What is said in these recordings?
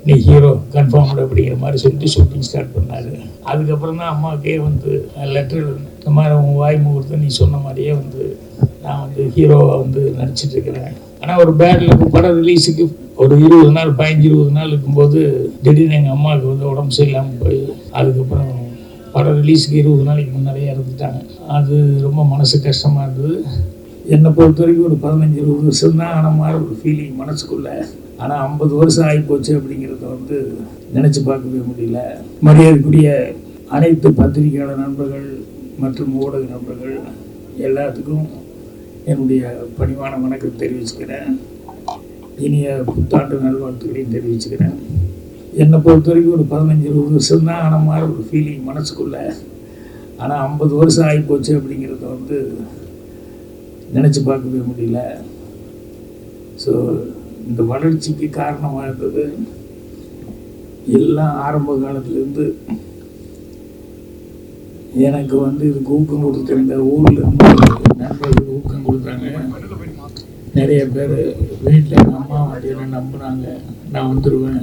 நீ hero confirmed அப்படிங்கிற மாதிரி சொல்லிட்டு ஷூட்டிங் ஸ்டார்ட் பண்ணார். அதுக்கப்புறம் தான் அம்மாவுக்கே வந்து லெட்டர், இந்த மாதிரி உன் வாய் முகூர்த்தம் நீ சொன்ன மாதிரியே வந்து நான் வந்து ஹீரோவாக வந்து நடிச்சிட்ருக்கிறேன். ஆனால் ஒரு பேட்டில் படம் ரிலீஸுக்கு ஒரு 20 நாள் 15-20 நாள் இருக்கும்போது திடீர்னு எங்கள் அம்மாவுக்கு வந்து உடம்பு சரியில்லாமல் போய் அதுக்கப்புறம் படம் ரிலீஸுக்கு 20 நாளைக்கு முன்னாடியே இறந்துட்டாங்க. அது ரொம்ப மனசு கஷ்டமாக இருந்தது. என்னை பொறுத்த வரைக்கும் ஒரு 15-20 வருஷம் தான் ஆன மாதிரி ஒரு ஃபீலிங் மனசுக்குள்ளே. ஆனால் 50 வருஷம் ஆகிப்போச்சு அப்படிங்கிறத வந்து நினச்சி பார்க்கவே முடியல. மரியாதைக்குரிய அனைத்து பத்திரிகையாளர் நண்பர்கள் மற்றும் ஊடக நண்பர்கள் எல்லாத்துக்கும் என்னுடைய பணிவான வணக்கம் தெரிவிச்சுக்கிறேன். இனிய புத்தாண்டு நல்வாழ்த்துக்களையும் தெரிவிச்சுக்கிறேன். என்னை பொறுத்த வரைக்கும் ஒரு 15-20 வருஷம் தான் ஆன மாதிரி ஒரு ஃபீலிங் மனசுக்குள்ளே. ஆனால் 50 வருஷம் ஆகிப்போச்சு அப்படிங்கிறத வந்து நினச்சி பார்க்கவே முடியல. ஸோ இந்த வளர்ச்சிக்கு காரணமாக இருந்தது எல்லாம் ஆரம்ப காலத்துலேருந்து எனக்கு வந்து இதுக்கு ஊக்கம் கொடுத்துருந்த ஊரில் இருந்து நண்பர்கள் ஊக்கம் கொடுத்தாங்க. நிறைய பேர் வீட்டில் எங்கள் அம்மா வந்து என்ன நம்பினாங்க, நான் வந்துடுவேன்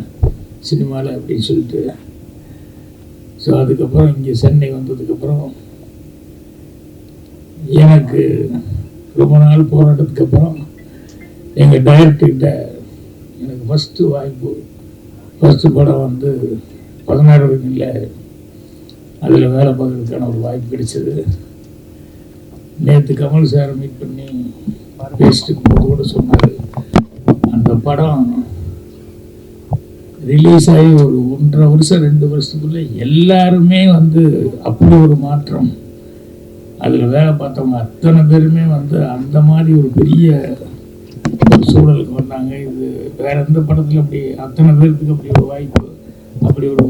சினிமாவில் அப்படின்னு சொல்லிட்டு. ஸோ அதுக்கப்புறம் இங்கே சென்னை வந்ததுக்கப்புறம் எனக்கு ரொம்ப நாள் போராட்டத்துக்கு அப்புறம் எங்கள் டைரக்டர்கிட்ட எனக்கு ஃபஸ்ட்டு வாய்ப்பு, ஃபஸ்ட்டு படம் வந்து 16 வயதில் அதில் வேலை பார்க்கறதுக்கான ஒரு வாய்ப்பு கிடைச்சது. நேற்று கமல் சாரை மீட் பண்ணி பேசிட்டு போது கூட சொன்னார், அந்த படம் ரிலீஸ் ஆகி ஒரு 1.5 வருஷம் 2 வருஷத்துக்குள்ளே எல்லாருமே வந்து அப்படி ஒரு மாற்றம். அதில் வேலை பார்த்தவங்க அத்தனை பேருமே வந்து அந்த மாதிரி ஒரு பெரிய ஒரு சூழலுக்கு வந்தாங்க. இது வேற எந்த படத்தில் அப்படி அத்தனை பேருக்கு அப்படி ஒரு வாய்ப்பு, அப்படி ஒரு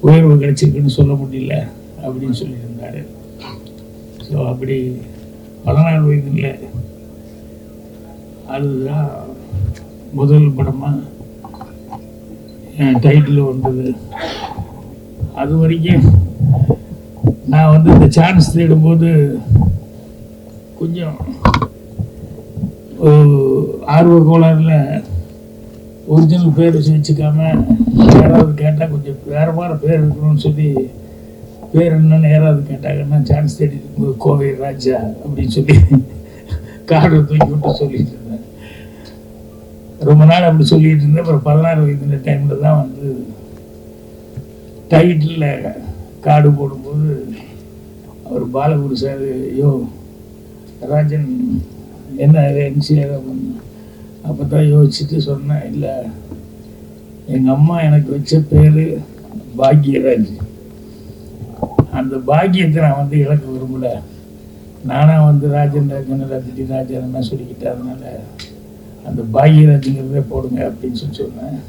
உயர்வு கிடைச்சிருக்குன்னு சொல்ல முடியல அப்படின்னு சொல்லியிருந்தார். ஸோ அப்படி 16 வயதில் அதுதான் முதல் படமாக என் டைட்டில் வந்தது. அது வரைக்கும் நான் வந்து இந்த சான்ஸ் தேடும்போது கொஞ்சம் ஆர்வ கோளாறுல ஒரிஜினல் பேர் வச்சுக்காம யாராவது கேட்டால் கொஞ்சம் வேறு மாதிரி பேர் இருக்கணும்னு சொல்லி பேர் என்னன்னு யாராவது கேட்டாங்கன்னா சான்ஸ் தேடி இருக்கும்போது கோவை ராஜா அப்படின்னு சொல்லி கார்டு தூக்கி விட்டு சொல்லிட்டு இருந்தேன். ரொம்ப நாள் அப்படி சொல்லிட்டு இருந்தேன். அப்புறம் 16 வயது டைமில் தான் வந்து டைட்டில் கார்டு போடும்போது அவர் பாலகுரு சார், ஐயோ ராஜன் என்ன எம்சிஆர் அப்படின்னு. அப்போ தான் யோசிச்சுட்டு சொன்னேன், இல்லை எங்கள் அம்மா எனக்கு வச்ச பேர் பாக்யராஜ். அந்த பாக்கியத்தை நான் வந்து இழக்க விரும்பலை. நானாக வந்து ராஜன் ரஜினி ராஜன் சொல்லிக்கிட்டேன். அதனால் அந்த பாக்யராஜுங்கிறதே போடுங்க அப்படின்னு சொன்னேன்.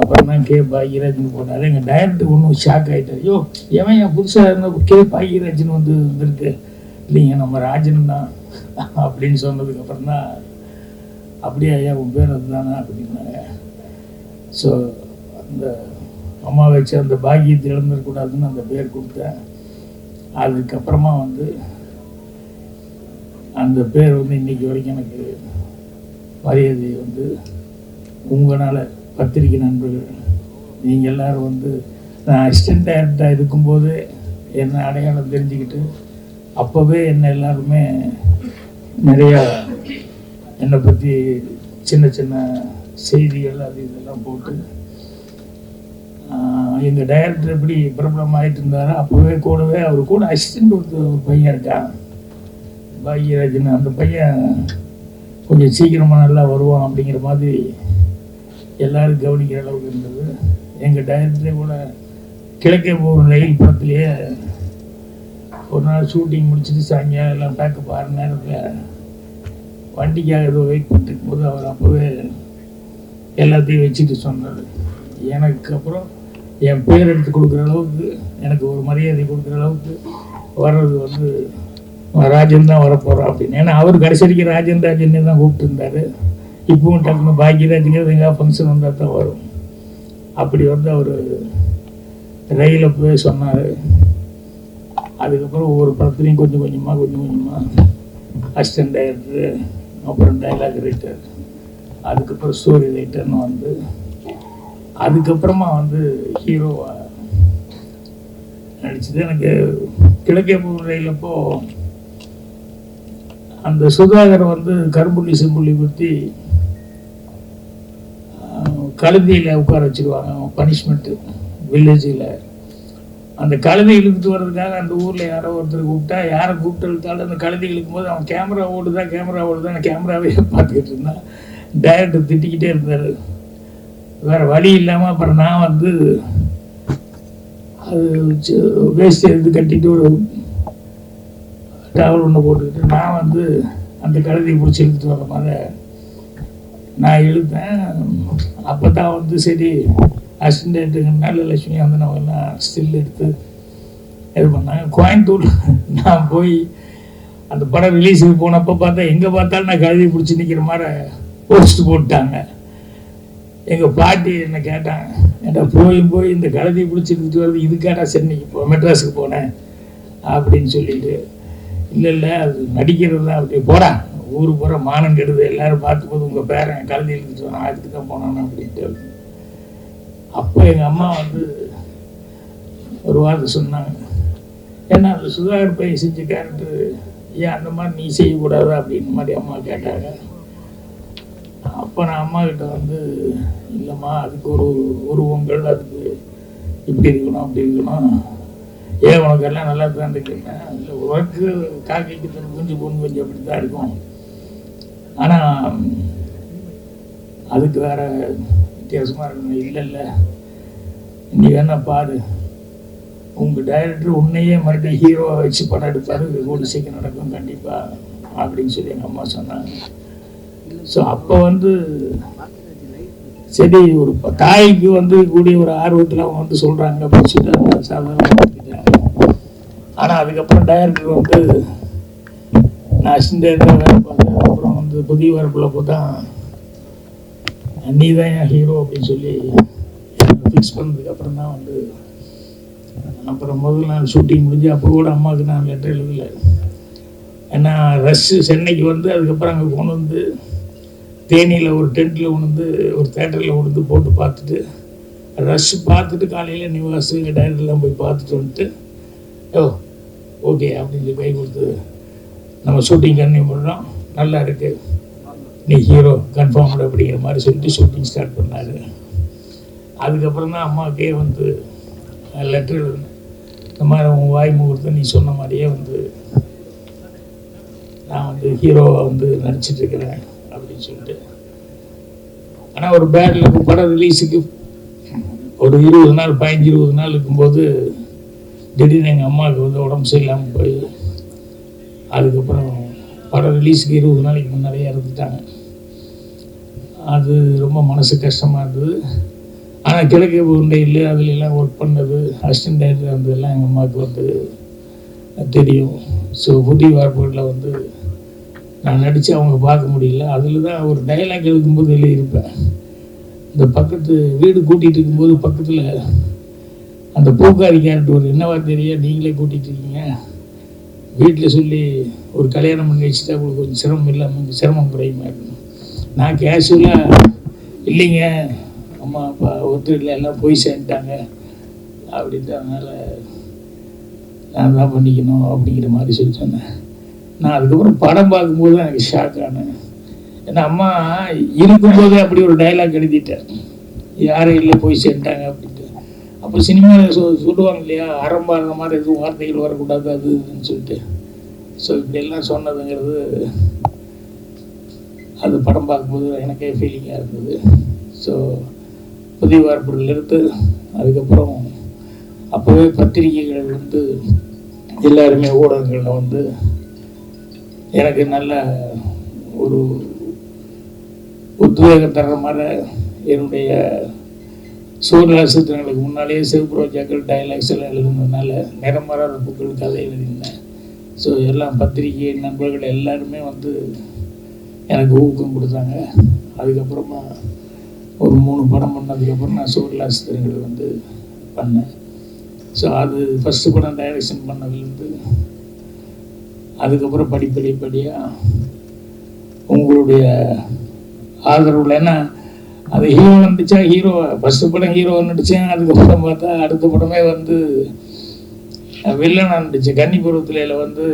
அப்புறம் தான் கே பாக்யராஜன் போட்டார். எங்கள் டைரக்டர் ஒன்றும் ஷாக் ஆகிட்டார், ஐயோ எவன் என் புதுசாக இருந்தால் கே பாக்யராஜன் வந்து வந்துருக்கு, இல்லைங்க நம்ம ராஜன் தான் அப்படின்னு சொன்னதுக்கப்புறம் தான் அப்படியே ஐயா உன் பேர் அதுதானே அப்படின்னாங்க. ஸோ அந்த அம்மா வச்சு அந்த பாக்கியத்தை இழந்துடக்கூடாதுன்னு அந்த பேர் கொடுத்தேன். அதுக்கப்புறமா வந்து அந்த பேர் வந்து இன்றைக்கி வரைக்கும் எனக்கு மரியாதை வந்து உங்களால் பத்திரிக்கை நண்பர்கள் நீங்கள் எல்லோரும் வந்து நான் அசிஸ்டன்ட் டைரக்டராக இருக்கும்போது என்ன அடையாளம் தெரிஞ்சுக்கிட்டு அப்போவே என்ன எல்லாருமே நிறையா என்னை பற்றி சின்ன சின்ன செய்திகள் அது இதெல்லாம் போட்டு எங்கள் டைரக்டர் எப்படி பிரபலம் ஆகிட்டு இருந்தாரோ அப்போவே கூடவே அவர் கூட அசிஸ்டண்ட் ஒரு பையன் இருக்கான் பாக்யராஜன். அந்த பையன் கொஞ்சம் சீக்கிரமாக நல்லா வருவான் அப்படிங்கிற மாதிரி எல்லோரும் கவனிக்கிற அளவுக்கு இருந்தது. எங்கள் டைரக்டரே கூட கிழக்கே போகிற ரயில் படத்துலேயே ஒரு நாள் ஷூட்டிங் முடிச்சுட்டு சாயங்காலம் எல்லாம் பேக்கப் 6 நேரத்தில் வண்டிக்காக ஏதோ வெயிட் பண்ணிருக்கும் போது அவர் அப்போவே எல்லாத்தையும் வச்சுட்டு சொன்னார். எனக்கு அப்புறம் என் பேர் எடுத்து கொடுக்குற அளவுக்கு எனக்கு ஒரு மரியாதை கொடுக்குற அளவுக்கு வர்றது வந்து ராஜன் தான் வரப்போகிறோம் அப்படின்னு. ஏன்னா அவர் கடைசி வரைக்கும் ராஜன் ராஜன்னே தான் கூப்பிட்டு இருந்தார். இப்பவும் டக்குனு பாக்யராஜுங்கிறது எங்கேயாவது ஃபங்க்ஷன் வந்தால் தான் வரும். அப்படி வந்து அவர் ரயிலில் போய் சொன்னார். அதுக்கப்புறம் ஒவ்வொரு படத்துலையும் கொஞ்சம் கொஞ்சமாக அசிஸ்டன்ட் டைரக்டரு, அப்புறம் டைலாக் ரைட்டர், அதுக்கப்புறம் ஸ்டோரி ரைட்டர்னு வந்து அதுக்கப்புறமா வந்து ஹீரோவாக நடிச்சது. எனக்கு கிழக்கே ரயிலப்போ அந்த சுதாகர் வந்து கரும்புள்ளி செம்புள்ளி பற்றி கழுதியில் உட்கார வச்சுருவாங்க பனிஷ்மெண்ட்டு வில்லேஜில். அந்த கழுதை இழுத்துட்டு வர்றதுக்காக அந்த ஊரில் யாரோ ஒருத்தர் கூப்பிட்டா, யாரை கூப்பிட்டு இழுத்தாலும் அந்த கழுதை இழுக்கும்போது அவன் கேமரா ஓடுதான் கேமராவே பார்த்துக்கிட்டு இருந்தான். டைரக்டர் திட்டிக்கிட்டே இருந்தார். வேறு வழி இல்லாமல் அப்புறம் நான் வந்து அது வேஸ்ட் எடுத்து கட்டிட்டு ஒரு டவல் ஒன்று போட்டுக்கிட்டு நான் வந்து அந்த கழுதையை பிடிச்சி இழுத்துட்டு வர மாதிரி நான் இழுத்தேன். அப்போ தான் வந்து சரி அசிஸ்டண்ட்டுங்க நல்ல லட்சுமி வந்து நம்ம எல்லாம் ஸ்டில் எடுத்து இது பண்ணாங்க. கோயம்புத்தூர் நான் போய் அந்த படம் ரிலீஸுக்கு போனப்போ பார்த்தா எங்கே பார்த்தாலும் நான் கழுதையை பிடிச்சி நிற்கிற மாதிரி போஸ்ட் போட்டாங்க. எங்கள் பாட்டி என்ன கேட்டாங்க, ஏன்டா போய் இந்த கழுதையை பிடிச்சிட்டு வருது இதுக்காடா சென்னைக்கு மெட்ராஸுக்கு போனேன் அப்படின்னு சொல்லிட்டு. இல்லை அது நடிக்கிறது தான். அப்படி போடா ஊருக்கு போகிற மானம் கெடுது, எல்லோரும் பார்த்தும்போது உங்கள் பேரன் கழுதி எழுதிட்டு வரான் அதுக்கு தான் போனான்னு அப்படின்ட்டு. அப்போ எங்கள் அம்மா வந்து ஒரு வார்த்தை சொன்னாங்க, ஏன்னா அந்த சுதாகர் பையன் செஞ்ச கேரக்டர் ஏன் அந்த மாதிரி நீ செய்யக்கூடாது அப்படின்னு மாதிரி அம்மா கேட்டாங்க. அப்போ நான் அம்மா கிட்ட வந்து இல்லைம்மா அதுக்கு ஒரு உருவங்கள் அதுக்கு இப்படி இருக்கணும் அப்படி இருக்கணும், ஏன் உனக்கெல்லாம் நல்லா தான் இருக்கேன். இல்லை உனக்கு காக்கைக்கு தன் குஞ்சு பொண்ணு கொஞ்சம் அப்படி தான் இருக்கும், ஆனால் அதுக்கு வேற வித்தியாசமாக இருக்கணும். இல்லை நீ வேணா பாரு, உங்கள் டைரக்டர் உன்னையே மறுபடியும் ஹீரோவை வச்சு படம் எடுப்பார், கூடி சீக்கிரம் நடக்கும் கண்டிப்பாக அப்படின்னு சொல்லி எங்கள் அம்மா சொன்னாங்க. ஸோ அப்போ வந்து சரி ஒரு தாய்க்கு வந்து கூடிய ஒரு ஆர்வத்தில் அவங்க வந்து சொல்கிறாங்க அப்படின்னு சொல்லிட்டு சாதாரண. ஆனால் அதுக்கப்புறம் டைரக்டர் வந்து நான் அசிஸ்டண்ட்டாக வேலை பார்த்தேன். அப்புறம் வந்து புதிய வரப்புள்ளப்போ தான் நீ தான் என் ஹீரோ அப்படின்னு சொல்லி ஃபிக்ஸ் பண்ணதுக்கப்புறம் தான் வந்து அப்புறம் முதல் நாள் ஷூட்டிங் முடிஞ்சு அப்போ கூட அம்மாவுக்கு நான் லெட்டர் எழுதலை. ஏன்னா ரஷ்ஷு சென்னைக்கு வந்து அதுக்கப்புறம் அங்கே கொண்டு வந்து தேனியில் ஒரு டென்ட்டில் கொண்டு ஒரு தேட்டரில் கொண்டு போட்டு பார்த்துட்டு ரஷ் பார்த்துட்டு காலையில் நிவாஸ் டைரக்டர்லாம் போய் பார்த்துட்டு வந்துட்டு ஓகே அப்படின்னு சொல்லி கை கொடுத்து நம்ம ஷூட்டிங் கன்டினியூ பண்ணுறோம், நல்லா இருக்குது, நீ ஹீரோ கன்ஃபார்ம்டு அப்படிங்கிற மாதிரி சொல்லிட்டு ஷூட்டிங் ஸ்டார்ட் பண்ணார். அதுக்கப்புறம் தான் அம்மாவுக்கே வந்து லெட்டர் எழுதுனேன், இந்த மாதிரி உன் வாய் முகூர்த்தம் நீ சொன்ன மாதிரியே வந்து நான் வந்து ஹீரோவாக வந்து நடிச்சிட்ருக்கிறேன் அப்படின்னு சொல்லிட்டு. ஆனால் ஒரு பேட்டில் படம் ரிலீஸுக்கு ஒரு 20 நாள் 15-20 நாள் இருக்கும்போது திடீர்னு எங்கள் அம்மாவுக்கு வந்து உடம்பு சரியில்லாமல் போய் அதுக்கப்புறம் படம் ரிலீஸுக்கு 20 நாளைக்கு முன்னாடியே இறந்துட்டாங்க. அது ரொம்ப மனசு கஷ்டமாக இருந்தது. ஆனால் கிழக்கே உண்டையில் அதுலெல்லாம் ஒர்க் பண்ணது அசிஸ்டன்ட் டைரக்டர் இருந்ததெல்லாம் எங்கள் அம்மாவுக்கு வந்து தெரியும். ஸோ புதிய வார்ப்புகளில் வந்து நான் நடித்து அவங்க பார்க்க முடியல. அதில் தான் ஒரு டைலாக் எழுதும்போது எழுதியிருப்பேன், இந்த பக்கத்து வீடு கூட்டிகிட்டு இருக்கும்போது பக்கத்தில் அந்த பூக்காரி கேரக்டர் ஒரு என்னவா தெரியும், நீங்களே கூட்டிகிட்டு இருக்கீங்க, வீட்டில் சொல்லி ஒரு கல்யாணம் பண்ணி வச்சுட்டா உங்களுக்கு கொஞ்சம் சிரமம் இல்லாமல் சிரமம் குறையுமா இருக்கணும். நான் கேஷுவலாக இல்லைங்க அம்மா அப்பா ஒத்துழைல எல்லாம் போய் சேர்ந்துட்டாங்க அப்படின்ட்டு, அதனால் நான் தான் பண்ணிக்கணும் அப்படிங்கிற மாதிரி சொல்லி சொன்னேன். நான் அதுக்கப்புறம் படம் பார்க்கும்போது தான் எனக்கு ஷாக் ஆனேன். ஏன்னா அம்மா இருக்கும்போதே அப்படி ஒரு டைலாக் எழுதிட்டேன், யாரும் இல்லை போய் சேர்ந்துட்டாங்க அப்படின்ட்டு. அப்போ சினிமாவில் சொல்லுவாங்க இல்லையா, ஆரம்பாடுற மாதிரி எதுவும் வார்த்தைகள் வரக்கூடாது அது இதுன்னு சொல்லிட்டு. ஸோ இப்படியெல்லாம் சொன்னதுங்கிறது அது படம் பார்க்கும்போது எனக்கே ஃபீலிங்காக இருந்தது. ஸோ புதிய வார்ப்புகள் எடுத்து அதுக்கப்புறம் அப்போவே பத்திரிகைகள் வந்து எல்லாருமே ஊடகங்களில் வந்து எனக்கு நல்ல ஒரு உத்வேகம் தர்ற மாதிரி என்னுடைய சூரியராசித்திரங்களுக்கு முன்னாலேயே சிவப்பு ரோஜாக்கள் டைலாக்ஸ் எல்லாம் எழுதுனதுனால நிறமாறாத பூக்கள் கதை எழுதினேன். ஸோ எல்லாம் பத்திரிகை நண்பர்கள் எல்லாருமே வந்து எனக்கு ஊக்கம் கொடுத்தாங்க. அதுக்கப்புறமா ஒரு 3 படம் பண்ணதுக்கப்புறம் நான் சூரியராசித்திரங்கள் வந்து பண்ணேன். ஸோ அது ஃபஸ்ட்டு படம் டைரக்ஷன் பண்ணதுலேருந்து அதுக்கப்புறம் படிப்படியாக உங்களுடைய ஆதரவில், ஏன்னா அது ஹீரோ நடித்தா ஹீரோ ஃபஸ்ட்டு படம் ஹீரோ நடித்தேன். அதுக்கப்புறம் பார்த்தா அடுத்த படமே வந்து வில்லனாக நடித்தேன். கன்னிபுரத்தில் வந்து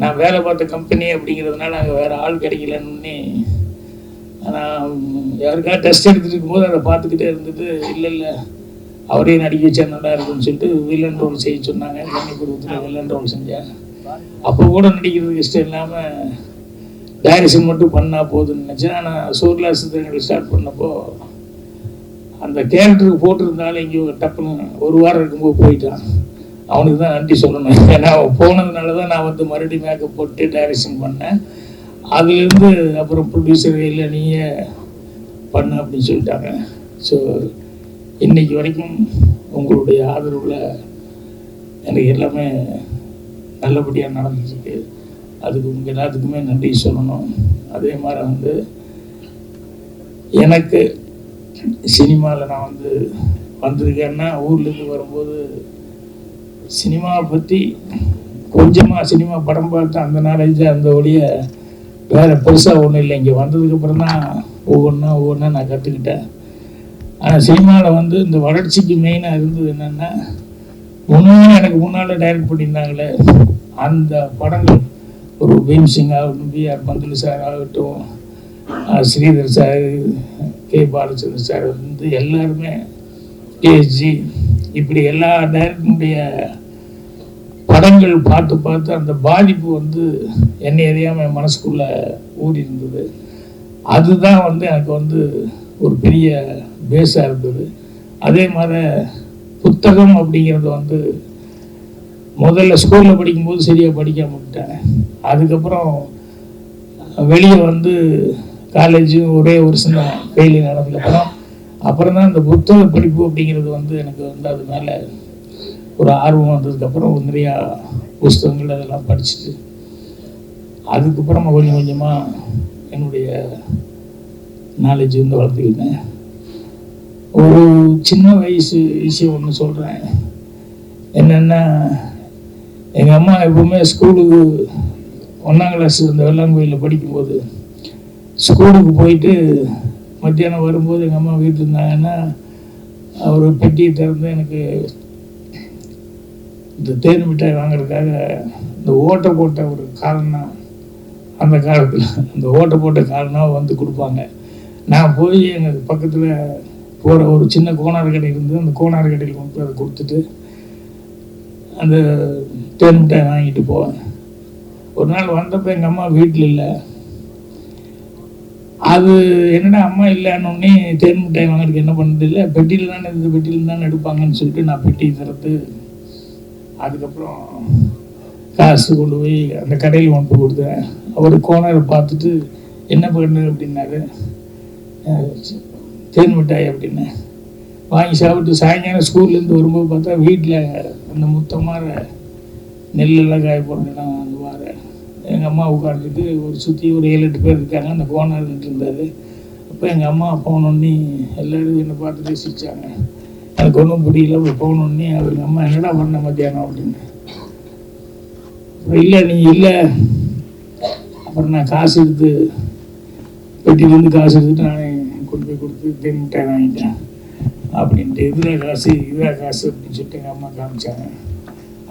நான் வேலை பார்த்த கம்பெனி அப்படிங்கிறதுனால அங்கே வேறு ஆள் கிடைக்கலன்னு நான் யாருக்காக டெஸ்ட் எடுத்துகிட்டு இருக்கும்போது அதை பார்த்துக்கிட்டே இருந்துட்டு இல்லை அவரே நடிக்க வச்சா நல்லா இருக்குன்னு சொல்லிட்டு வில்லன் ரோல் செய்ய சொன்னாங்க. கன்னிபுரத்தில் வில்லன் ரோல் செஞ்சேன். அப்போ கூட நடிக்கிறதுக்கு இஷ்டம் இல்லாமல் டைரக்ஷன் மட்டும் பண்ணால் போதுன்னு நினச்சேன். ஆனால் சூர்லாசத்தை ஸ்டார்ட் பண்ணப்போ அந்த கேரக்டருக்கு போட்டிருந்தாலும் எங்கேயோ டப்புன்னு ஒரு வாரம் இருக்கும்போது போயிட்டான். அவனுக்கு தான் நன்றி சொல்லணும். ஏன்னா போனதுனால தான் நான் வந்து மறுபடியும் மேக்கப் போட்டு டைரக்ஷன் பண்ணேன். அதுலேருந்து அப்புறம் ப்ரொடியூசர் இல்லை நீயே பண்ண அப்படின்னு சொல்லிட்டாங்க. ஸோ இன்றைக்கி வரைக்கும் உங்களுடைய ஆதரவில் எனக்கு எல்லாமே நல்லபடியாக நடந்துருக்கு. அதுக்கு உங்கள் எல்லாத்துக்குமே நன்றி சொல்லணும். அதே மாதிரி வந்து எனக்கு சினிமாவில் நான் வந்து வந்திருக்கேன்னா ஊர்லேருந்து வரும்போது சினிமாவை பற்றி கொஞ்சமாக சினிமா படம் பார்த்து அந்த நாலேஜ் அந்த ஒழிய வேறு பெருசாக ஒன்றும் இல்லை. இங்கே வந்ததுக்கப்புறம் தான் ஒவ்வொன்றா நான் கற்றுக்கிட்டேன். ஆனால் சினிமாவில் வந்து இந்த வளர்ச்சிக்கு மெயினாக இருந்தது என்னென்னா எனக்கு முன்னால் டைரக்ட் பண்ணியிருந்தாங்களே அந்த படங்கள், ஒரு பீம்சிங் ஆகட்டும், பிஆர் பந்துலு சார் ஆகட்டும், Sridhar sir, K Balachandran sir வந்து எல்லாருமே கேஎஸ்ஜி இப்படி எல்லா டைரக்டருடைய படங்கள் பார்த்து அந்த பாதிப்பு வந்து என்னை அறியாமல் என் மனசுக்குள்ளே ஊறி இருந்தது. அதுதான் வந்து எனக்கு வந்து ஒரு பெரிய பேஸாக இருந்தது. அதே மாதிரி புத்தகம் அப்படிங்கிறது வந்து முதல்ல ஸ்கூலில் படிக்கும்போது சரியாக படிக்காம விட்டேன். அதுக்கப்புறம் வெளியே வந்து காலேஜு ஒரே வருஷம் தான் ஃபெயிலியர் நடந்ததுக்கப்புறம் அப்புறம் தான் இந்த புத்தக படிப்பு அப்படிங்கிறது வந்து எனக்கு வந்து அது மேலே ஒரு ஆர்வம் வந்ததுக்கப்புறம் நிறையா புஸ்தகங்கள் அதெல்லாம் படிச்சுட்டு அதுக்கப்புறம் கொஞ்சம் கொஞ்சமாக என்னுடைய நாலேஜ் வந்து வளர்த்துக்கிட்டேன். ஒரு சின்ன வயசு விஷயம் ஒன்று சொல்கிறேன். என்னென்னா எங்கள் அம்மா எப்பவுமே ஸ்கூலுக்கு 1ஆம் கிளாஸ் இந்த வெள்ளாங்கோயிலில் படிக்கும்போது ஸ்கூலுக்கு போயிட்டு மத்தியானம் வரும்போது எங்கள் அம்மா வீட்டில் இருந்தாங்கன்னா ஒரு பெட்டியை திறந்து எனக்கு இந்த தேன் மிட்டாய் வாங்குறதுக்காக இந்த ஓட்டை போட்ட ஒரு காரணம், அந்த காலத்தில் அந்த ஓட்டை போட்ட காரணம் வந்து கொடுப்பாங்க. நான் போய் எங்கள் பக்கத்தில் போகிற ஒரு சின்ன கோனார் கடை இருந்து அந்த கோனார் கடையில் கொண்டு போய் அதை கொடுத்துட்டு அந்த தேன் மிட்டாய் வாங்கிட்டு போவேன். ஒரு நாள் வந்தப்போ எங்கள் அம்மா வீட்டில் இல்லை. அது என்னடா அம்மா இல்லைன்னொன்னே தேன் மிட்டாய் வாங்குறதுக்கு என்ன பண்ணுறது இல்லை, பெட்டியில் தானே இந்த பெட்டியில் தானே எடுப்பாங்கன்னு சொல்லிட்டு நான் பெட்டி திறந்து அதுக்கப்புறம் காசு கொண்டு போய் அந்த கடையில் கொண்டு போய் கொடுத்தேன். அவர் கோனரை பார்த்துட்டு என்ன பண்ணு அப்படின்னாரு. தேன் மிட்டாய் அப்படின்னு வாங்கி சாப்பிட்டு சாயங்காலம் ஸ்கூல்லேருந்து வரும்போது பார்த்தா வீட்டில் அந்த முத்தமாக நெல்லெல்லாம் காய போடுறதுலாம் வந்து வார எங்கள் அம்மா உட்காந்துட்டு ஒரு சுற்றி ஒரு 7-8 பேர் இருக்காங்க. அந்த கோனர் இருந்தார். அப்போ எங்கள் அம்மா போனோன்னே எல்லோரும் என்னை பார்த்து ரசித்தாங்க. எனக்கு ஒன்றும் புரியல. அப்போ போனோடனே அவங்க அம்மா என்னடா பண்ண மத்தியானம் அப்படின்னு. இல்லை நீ இல்லை. அப்புறம் நான் காசு எடுத்து பெட்டியிலேருந்து காசு எடுத்துட்டு நான் கொண்டு போய் கொடுத்து தேன் மிட்டாய் வாங்கிட்டேன் அப்படின்ட்டு இதில் காசு இதாக காசு அப்படின்னு சொல்லிட்டு எங்கள் அம்மா காமிச்சாங்க.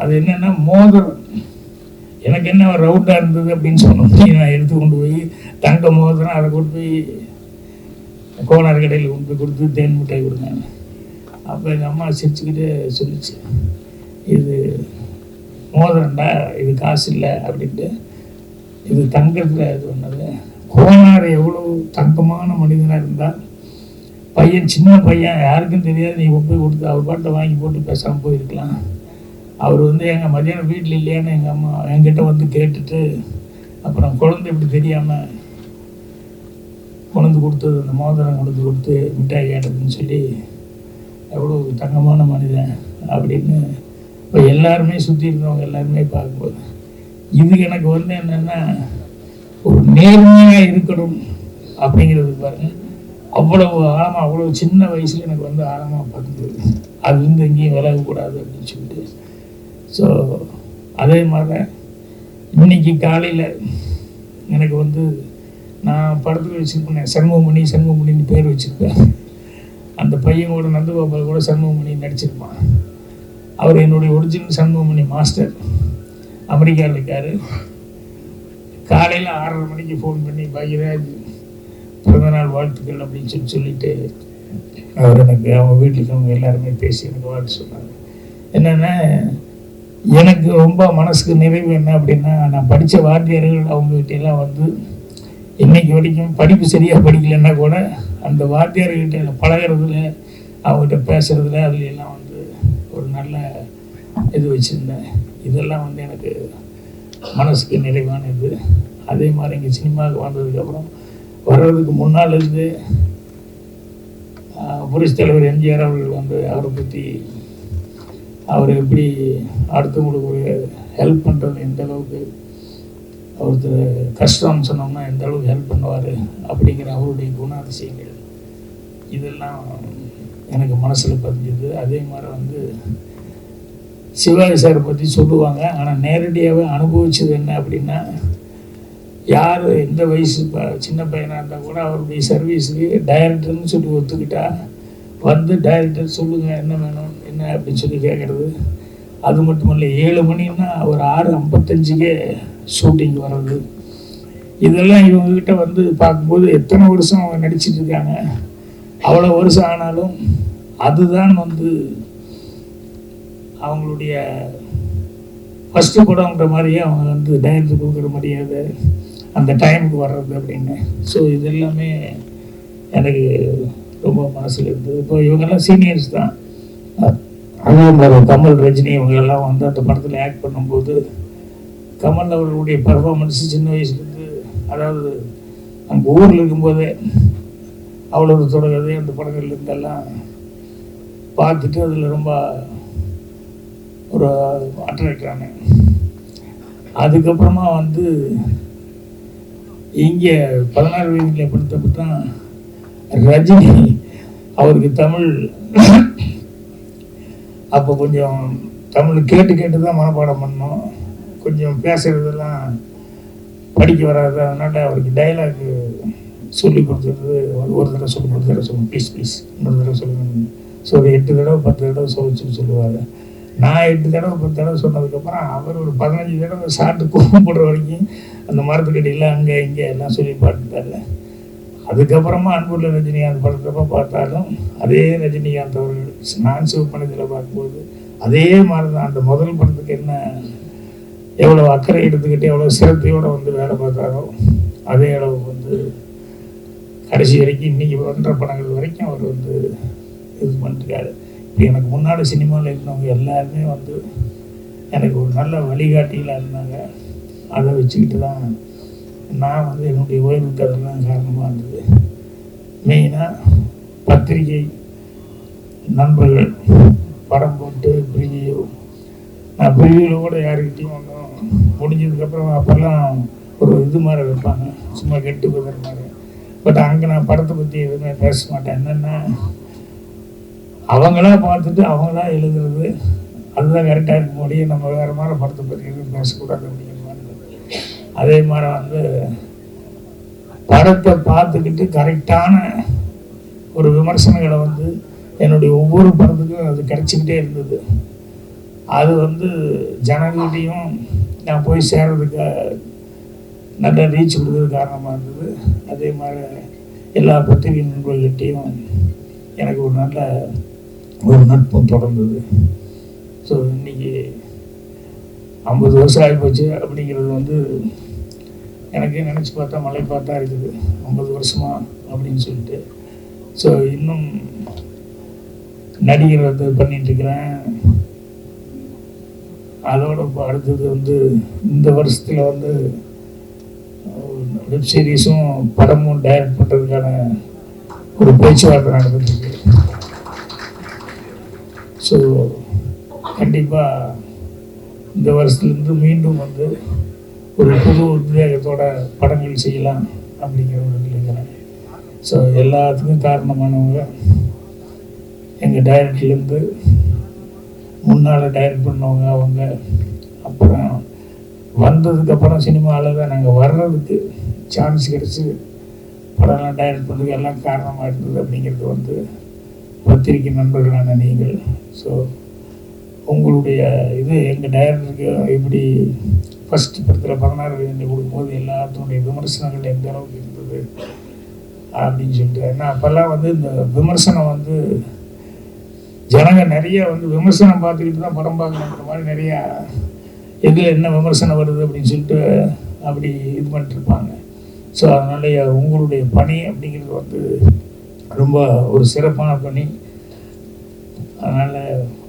அது என்னென்னா மோதிரம் எனக்கு என்ன ரவுண்டாக இருந்தது அப்படின்னு சொன்னோன்னே நான் எடுத்து கொண்டு போய் தங்க மோதிரம் அதை கொண்டு போய் கோனார் கடையில் கொண்டு போய் கொடுத்து தேன் மிட்டாய் கொடுத்தாங்க. அப்போ எங்கள் அம்மா சிரிச்சுக்கிட்டே சொல்லிச்சு, இது மோதிரம்டா, இது காசு இல்லை அப்படின்ட்டு, இது தங்கத்தில் இது பண்ணது. கோனார் எவ்வளோ தங்கமான மனிதனாக இருந்தால் பையன் சின்ன பையன் யாருக்கும் தெரியாது, நீ போய் கொடுத்து அவர் பாட்டை வாங்கி போட்டு பேசாமல் போயிருக்கலாம். அவர் வந்து எங்கள் மதியானம் வீட்டில் இல்லையான்னு எங்கள் அம்மா என்கிட்ட வந்து கேட்டுட்டு அப்புறம் குழந்தை இப்படி தெரியாமல் கொண்டு கொடுத்தது, அந்த மோதிரம் கொண்டு கொடுத்து மிட்டாய் கேட்டதுன்னு சொல்லி எவ்வளோ தங்கமான மனிதன் அப்படின்னு இப்போ எல்லாருமே சுற்றி இருந்தவங்க எல்லாருமே பார்க்கும்போது இது எனக்கு வந்து என்னென்னா ஒரு நேர்மையாக இருக்கணும் அப்படிங்கிறது பாருங்கள். அவ்வளவு ஆழமாக அவ்வளோ சின்ன வயசில் எனக்கு வந்து ஆழமாக பார்த்துது. அது வந்து எங்கேயும் விலகக்கூடாது அப்படின்னு சொல்லிட்டு. ஸோ அதே மாதிரி இன்றைக்கி காலையில் எனக்கு வந்து நான் படத்தில் வச்சுருப்பேன் சண்முகமணின்னு பேர் வச்சுருப்பேன். அந்த பையன் கூட நந்தகோபால் கூட சண்முகமணி நடிச்சிருப்பான். அவர் என்னுடைய ஒரிஜினல் சண்முகமணி மாஸ்டர். அமெரிக்காவில் இருக்கார். காலையில் 6:30 மணிக்கு ஃபோன் பண்ணி பாக்யராஜ் பிறந்தநாள் வாழ்த்துக்கள் அப்படின்னு சொல்லிட்டு அவர் எனக்கு அவங்க வீட்டுக்கு அவங்க எல்லாருமே பேசி எனக்கு வாழ்த்து சொன்னாங்க. என்னென்னா எனக்கு ரொம்ப மனசுக்கு நிறைவு என்ன அப்படின்னா, நான் படித்த வாத்தியார்கள் அவங்ககிட்டலாம் வந்து இன்றைக்கு வரைக்கும் படிப்பு சரியாக படிக்கலைன்னா கூட அந்த வாத்தியார்கிட்ட பழகிறதுல அவங்ககிட்ட பேசுகிறதுல அதுலாம் வந்து ஒரு நல்ல இது வச்சுருந்தேன். இதெல்லாம் வந்து எனக்கு மனசுக்கு நிறைவான இது. அதே மாதிரி இங்கே சினிமாவுக்கு வந்ததுக்கப்புறம் வர்றதுக்கு முன்னால் இருந்து புரட்சித் தலைவர் எம்ஜிஆர் அவர்கள் வந்து அவரை பற்றி அவர் எப்படி அடுத்தவங்களுக்கு ஒரு ஹெல்ப் பண்ணுறது, எந்த அளவுக்கு ஒருத்தர் கஷ்டம்னு சொன்னோம்னா எந்த அளவுக்கு ஹெல்ப் பண்ணுவார் அப்படிங்கிற அவருடைய குணாதிசயங்கள் இதெல்லாம் எனக்கு மனசில் பதிஞ்சுது. அதே மாதிரி வந்து சிவாஜி சாரை பற்றி சொல்லுவாங்க. ஆனால் நேரடியாகவே அனுபவிச்சது என்ன அப்படின்னா, யார் எந்த வயசு சின்ன பையனாக இருந்தால் கூட அவருடைய சர்வீஸுக்கு டைரக்டர்னு சொல்லி ஒத்துக்கிட்டா வந்து டைரக்டர் சொல்லுங்கள் என்ன வேணும் என்ன அப்படின்னு சொல்லி கேட்குறது. அது மட்டும் இல்லை, 7 மணின்னா ஒரு 6:55 ஷூட்டிங் வர்றது. இதெல்லாம் இவங்ககிட்ட வந்து பார்க்கும்போது எத்தனை வருஷம் அவங்க நடிச்சிட்டு இருக்காங்க. அவ்வளோ வருஷம் ஆனாலும் அதுதான் வந்து அவங்களுடைய ஃபஸ்ட்டு படம்ன்ற மாதிரியே அவங்க வந்து டைரக்டர் கொடுக்குற மரியாதை, அந்த டைமுக்கு வர்றது அப்படின்னு. ஸோ இது எல்லாமே எனக்கு ரொம்ப மனசில் இருந்தது. இப்போ இவங்கெல்லாம் சீனியர்ஸ் தான். அதே மாதிரி கமல், ரஜினி இவங்கெல்லாம் வந்து அந்த படத்தில் ஆக்ட் பண்ணும்போது கமல் அவர்களுடைய பர்ஃபார்மன்ஸு சின்ன வயசுலேருந்து, அதாவது அங்கே ஊரில் இருக்கும்போதே அவ்வளோ தொடர்கதை அந்த படங்கள்லேருந்தெல்லாம் பார்த்துட்டு அதில் ரொம்ப ஒரு அட்ராக்டான. அதுக்கப்புறமா வந்து இங்கே 16 வயதில் படுத்தப்போ தான் ரஜினி அவருக்கு தமிழ் அப்போ கொஞ்சம் தமிழ் கேட்டு தான் மனப்பாடம் பண்ணோம். கொஞ்சம் பேசுகிறதெல்லாம் படிக்க வராது. அதனால் அவருக்கு டைலாக் சொல்லி கொடுத்தது ஒரு தடவை சொல்லுங்கள் ப்ளீஸ் இன்னொரு தடவை சொல்லுங்கள். ஸோ ஒரு 8 தடவை 10 தடவை சொல்லுவார். நான் 8 தடவை 10 தடவை சொன்னதுக்கப்புறம் அவர் ஒரு 15 தடவை சாப்பிட்டு கூப்பிடுற வரைக்கும் அந்த மரத்துக்கடியில் அங்கே இங்கே எல்லாம் சொல்லி பார்த்துட்டாரு. அதுக்கப்புறமா அன்புள்ள ரஜினிகாந்த் படத்தப்போ பார்த்தாலும் அதே ரஜினிகாந்த் அவர்கள் நான் சிவப்பணத்தில் பார்க்கும்போது அதே மாதிரி தான் அந்த முதல் படத்துக்கு என்ன எவ்வளோ அக்கறை எடுத்துக்கிட்டு எவ்வளோ சிரத்தையோடு வந்து வேலை பார்த்தாரோ அதே அளவுக்கு வந்து கடைசி வரைக்கும் இன்றைக்கி பண்ணுற படங்கள் வரைக்கும் அவர் வந்து இது பண்ணிருக்காரு. இப்போ எனக்கு முன்னாடி சினிமாவில் இருந்தவங்க எல்லாருமே வந்து எனக்கு ஒரு நல்ல வழிகாட்டியில் இருந்தாங்க. அதை வச்சுக்கிட்டு தான் நான் வந்து என்னுடைய ஓய்வுக்கு அதெல்லாம் காரணமாக இருந்தது. மெயினாக பத்திரிகை நண்பர்கள் படம் போட்டு ப்ரிவியூ, நான் ப்ரிவியூவில் கூட யாருக்கிட்டையும் ஒன்றும் முடிஞ்சதுக்கப்புறம் அப்போல்லாம் ஒரு இது மாதிரி வைப்பாங்க, சும்மா கெட்டு போகிற மாதிரி. பட் அங்கே நான் படத்தை பற்றி எதுவுமே பேச மாட்டேன். என்னென்னா அவங்களா பார்த்துட்டு அவங்களா எழுதுறது அதுதான் கரெக்டாக இருக்க முடியும். நம்ம வேறு மாதிரி படத்தை பற்றி எதுவும் பேசக்கூடாது அப்படிங்கிற மாதிரி. அதே மாதிரி வந்து படத்தை பார்த்துக்கிட்டு கரெக்டான ஒரு விமர்சனங்களை வந்து என்னுடைய ஒவ்வொரு படத்துக்கும் அது கிடைச்சிக்கிட்டே இருந்தது. அது வந்து ஜனங்கள்கிட்டையும் நான் போய் சேர்றதுக்கு நல்ல ரீச் கொடுக்கறது காரணமாக இருந்தது. அதே மாதிரி எல்லா பத்திரிகை நண்பர்கள்கிட்டையும் எனக்கு ஒரு நல்ல ஒரு நட்பும் தொடர்ந்தது. ஸோ இன்றைக்கி 50 வருஷம் ஆகிப்போச்சு அப்படிங்கிறது வந்து எனக்கே நினச்சி பார்த்தா மலை பார்த்தா இருக்குது 50 வருஷமா அப்படின்னு சொல்லிட்டு. ஸோ இன்னும் நடிகர் வந்து பண்ணிகிட்ருக்கிறேன். அதோட இப்போ அடுத்தது வந்து இந்த வருஷத்தில் வந்து வெப் சீரிஸும் படமும் டைரக்ட் பண்ணுறதுக்கான ஒரு பேச்சுவார்த்தை நடந்துருக்கு. ஸோ கண்டிப்பாக இந்த வருஷத்துலேருந்து மீண்டும் வந்து ஒரு புது உத்வேகத்தோட படங்கள் செய்யலாம் அப்படிங்கிற ஒரு நிலைக்கிறேன். ஸோ எல்லாத்துக்கும் காரணமானவங்க எங்கள் டைரக்டர்லேருந்து முன்னால் டைரக்ட் பண்ணவங்க அவங்க. அப்புறம் வந்ததுக்கப்புறம் சினிமாவில் தான் நாங்கள் வர்றதுக்கு சான்ஸ் கிடச்சி படம்லாம் டைரக்ட் பண்ணுறதுக்கு எல்லாம் காரணமாக இருந்தது அப்படிங்கிறது வந்து பத்திரிகை நண்பர்களான நீங்கள். ஸோ உங்களுடைய இது எங்கள் டைரக்டருக்கு எப்படி ஃபஸ்ட்டு படத்தில் 16 வேண்டி கொடுக்கும்போது எல்லாத்தினுடைய விமர்சனங்கள் எந்த அளவுக்கு இருந்தது அப்படின்னு சொல்லிட்டு. ஏன்னா அப்போல்லாம் வந்து இந்த விமர்சனம் வந்து ஜனங்க நிறைய வந்து விமர்சனம் பார்த்துக்கிட்டு தான் படம் பார்க்கணுன்ற மாதிரி நிறையா எதில் என்ன விமர்சனம் வருது அப்படின்னு சொல்லிட்டு அப்படி இது பண்ணிட்டுருப்பாங்க. ஸோ அதனால உங்களுடைய பணி அப்படிங்கிறது வந்து ரொம்ப ஒரு சிறப்பான பணி. அதனால்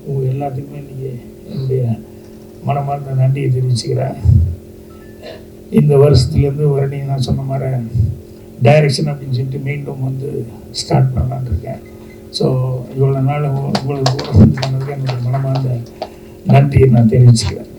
உங்கள் எல்லாத்துக்குமே இன்றைக்கி என்னுடைய மனமார்ந்த நன்றியை தெரிவிச்சுக்கிறேன். இந்த வருஷத்துலேருந்து ஒரு நான் சொன்ன மாதிரி டைரக்ஷன் அப்படின்னு சொல்லிட்டு மீண்டும் வந்து ஸ்டார்ட் பண்ணலான்னு இருக்கேன். ஸோ இவ்வளோ நாள் உங்களுக்கு கூட பண்ணதுக்கு என்னுடைய மனமார்ந்த நன்றியை நான் தெரிவிச்சுக்கிறேன்.